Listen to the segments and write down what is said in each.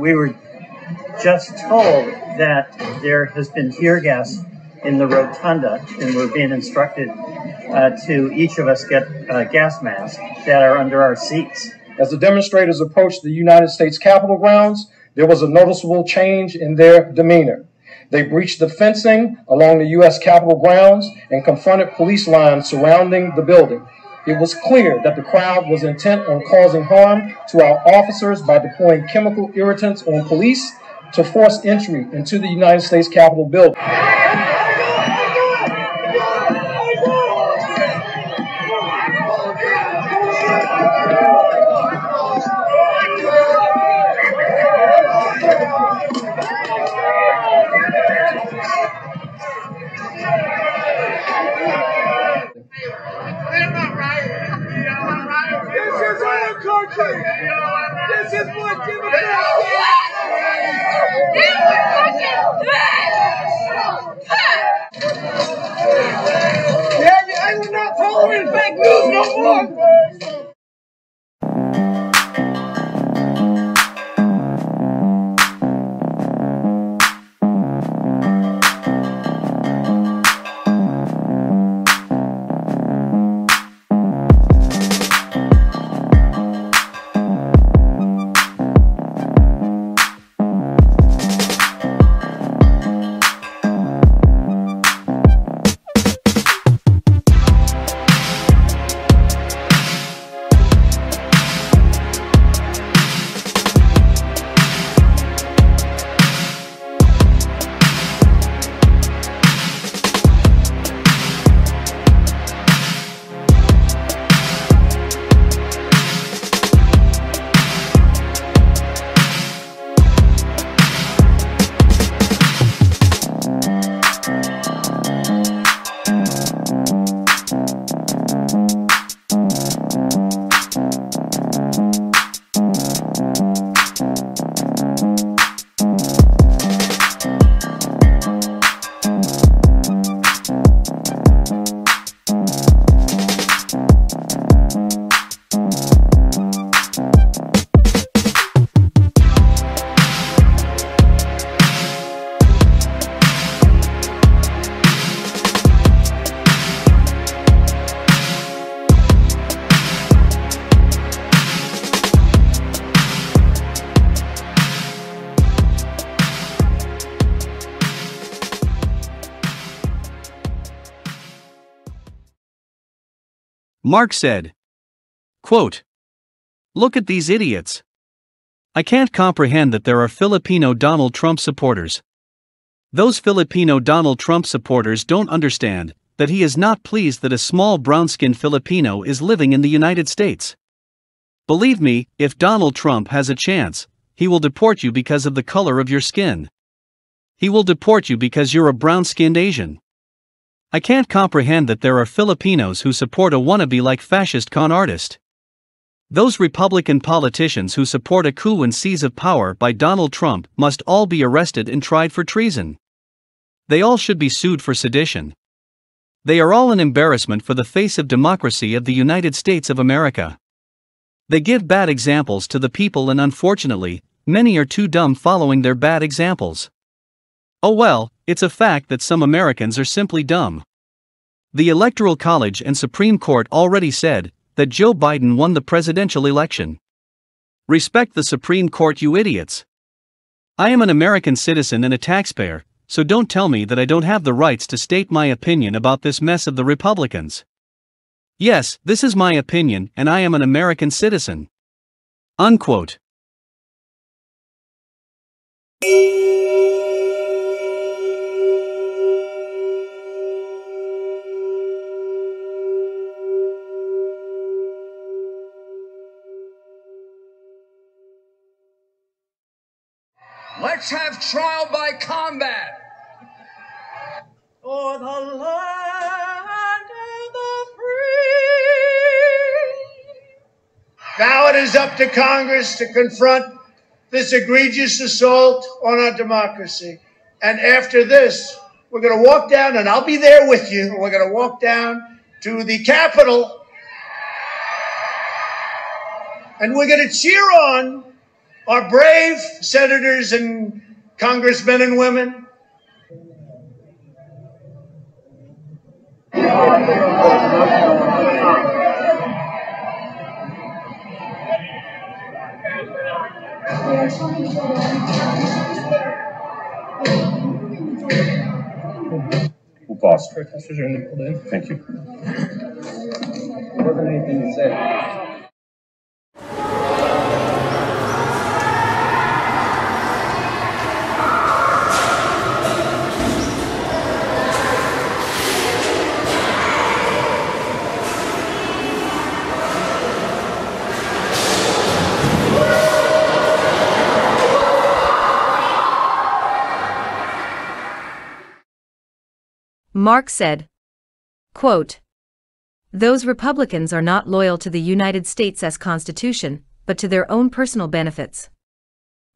We were just told that there has been tear gas in the rotunda, and we're being instructed to each of us get gas masks that are under our seats. As the demonstrators approached the United States Capitol grounds, there was a noticeable change in their demeanor. They breached the fencing along the U.S. Capitol grounds and confronted police lines surrounding the building. It was clear that the crowd was intent on causing harm to our officers by deploying chemical irritants on police to force entry into the United States Capitol building. This is what Democrats Yeah, we're not tolerating fake news no more. Mark said, quote, "Look at these idiots. I can't comprehend that there are Filipino Donald Trump supporters. Those Filipino Donald Trump supporters don't understand that he is not pleased that a small brown-skinned Filipino is living in the United States. Believe me, if Donald Trump has a chance, he will deport you because of the color of your skin. He will deport you because you're a brown-skinned Asian. I can't comprehend that there are Filipinos who support a wannabe-like fascist con artist. Those Republican politicians who support a coup and seize of power by Donald Trump must all be arrested and tried for treason. They all should be sued for sedition. They are all an embarrassment for the face of democracy of the United States of America. They give bad examples to the people, and unfortunately, many are too dumb following their bad examples. Oh well, it's a fact that some Americans are simply dumb. The Electoral College and Supreme Court already said that Joe Biden won the presidential election. Respect the Supreme Court, you idiots. I am an American citizen and a taxpayer, so don't tell me that I don't have the rights to state my opinion about this mess of the Republicans. Yes, this is my opinion, and I am an American citizen." Unquote. Let's have trial by combat. For the land Now it is up to Congress to confront this egregious assault on our democracy. And after this, we're going to walk down, and I'll be there with you. We're going to walk down to the Capitol, and we're going to cheer on our brave senators and congressmen and women. We'll pause. Protesters are in the building. Thank you. There wasn't anything to say. Mark said, quote, "Those Republicans are not loyal to the United States' Constitution, but to their own personal benefits.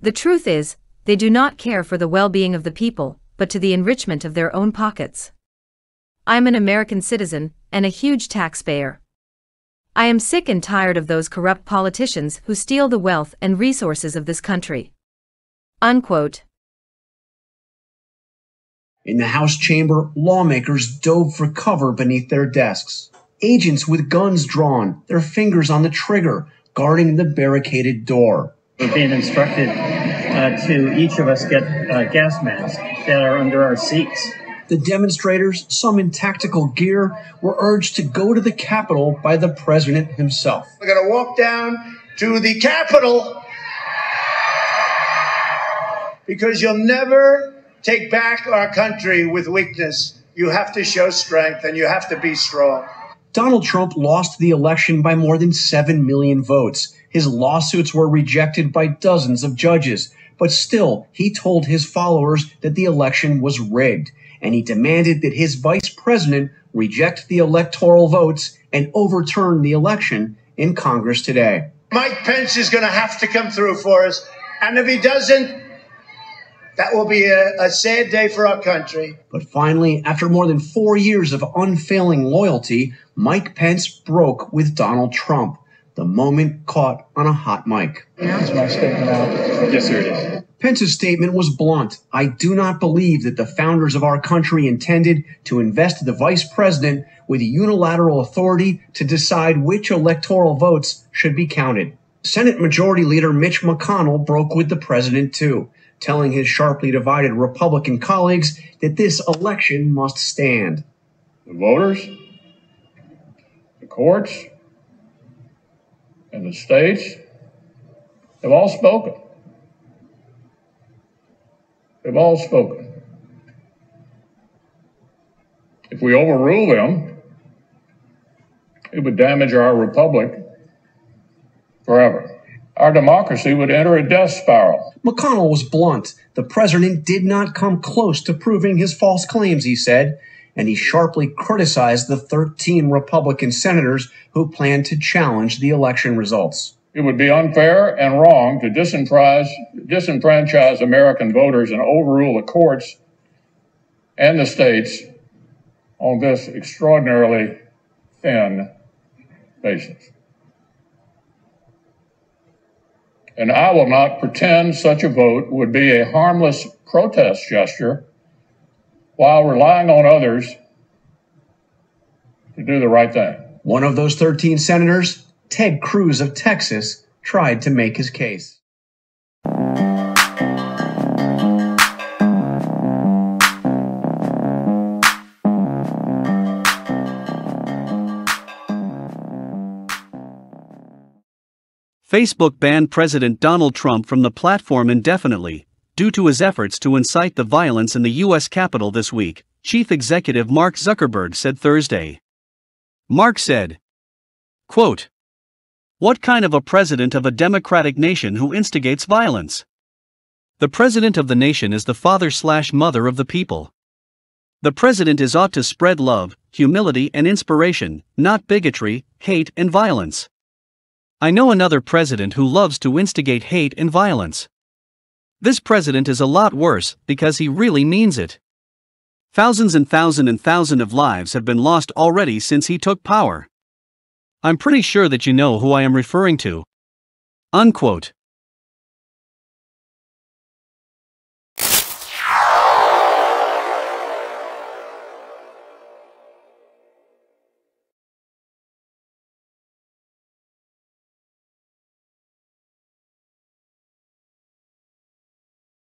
The truth is, they do not care for the well-being of the people, but to the enrichment of their own pockets. I'm an American citizen, and a huge taxpayer. I am sick and tired of those corrupt politicians who steal the wealth and resources of this country." Unquote. In the House chamber, lawmakers dove for cover beneath their desks. Agents with guns drawn, their fingers on the trigger, guarding the barricaded door. We're being instructed to each of us get gas masks that are under our seats. The demonstrators, some in tactical gear, were urged to go to the Capitol by the president himself. We're going to walk down to the Capitol because you'll never take back our country with weakness. You have to show strength, and you have to be strong. Donald Trump lost the election by more than 7 million votes. His lawsuits were rejected by dozens of judges, but still, he told his followers that the election was rigged, and he demanded that his vice president reject the electoral votes and overturn the election in Congress today. Mike Pence is going to have to come through for us, and if he doesn't, that will be a sad day for our country. But finally, after more than 4 years of unfailing loyalty, Mike Pence broke with Donald Trump. The moment caught on a hot mic. That's my statement out. Yes, sir, it is. Pence's statement was blunt. "I do not believe that the founders of our country intended to invest the vice president with unilateral authority to decide which electoral votes should be counted." Senate Majority Leader Mitch McConnell broke with the president too, telling his sharply divided Republican colleagues that this election must stand. The voters, the courts, and the states have all spoken. They've all spoken. If we overrule them, it would damage our republic forever. Our democracy would enter a death spiral. McConnell was blunt. The president did not come close to proving his false claims, he said, and he sharply criticized the 13 Republican senators who planned to challenge the election results. It would be unfair and wrong to disenfranchise American voters and overrule the courts and the states on this extraordinarily thin basis. And I will not pretend such a vote would be a harmless protest gesture while relying on others to do the right thing. One of those 13 senators, Ted Cruz of Texas, tried to make his case. Facebook banned President Donald Trump from the platform indefinitely, due to his efforts to incite the violence in the U.S. Capitol this week, Chief Executive Mark Zuckerberg said Thursday. Mark said, quote, "What kind of a president of a democratic nation who instigates violence? The president of the nation is the father/mother of the people. The president is ought to spread love, humility and inspiration, not bigotry, hate and violence. I know another president who loves to instigate hate and violence. This president is a lot worse because he really means it. Thousands and thousands of lives have been lost already since he took power. I'm pretty sure that you know who I am referring to. Unquote.